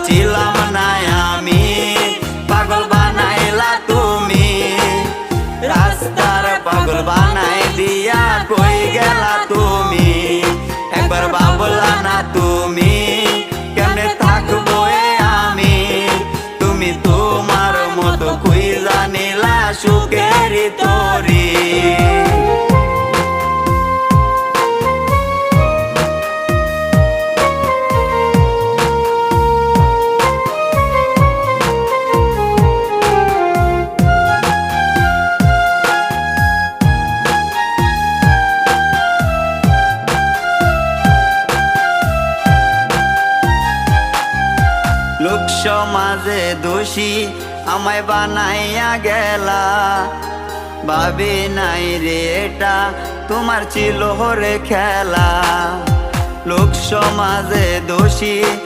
ছিলাম না আমি, পাগল বানাইলা তুমি। রাস্তার পাগল বানাই দিয়া কই গেলা তুমি, একবার ভাবলা না তুমি কেমনে থাকবো আমি। তুমি তোমার মতো খুঁজা নিলা সুখের তরি। লোক সমাজে দোষী আমায় বানাইয়া গেলা, ভাবি নাই রে এটা তোমার ছিল রে খেলা। লোক সমাজে দোষী